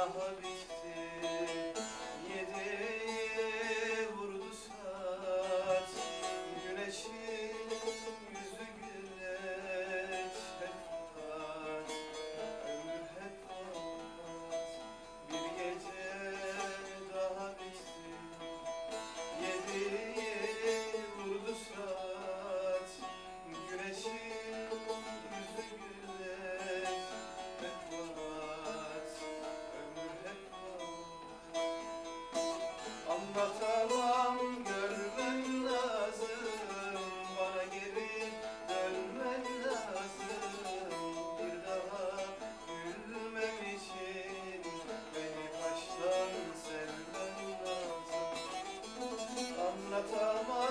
daha bitti. Yediği vurdu saat, güneşin yüzü güneş. Hep var, ömür hep var. Bir gece daha bitti. Yediği vurdu saat, güneşin yüzü güneş. Hep var, ömür hep var. Anlatamam, görmem lazım, bana geri dönmen lazım. Bir daha gülmem için beni baştan sevmen lazım. Anlatamam,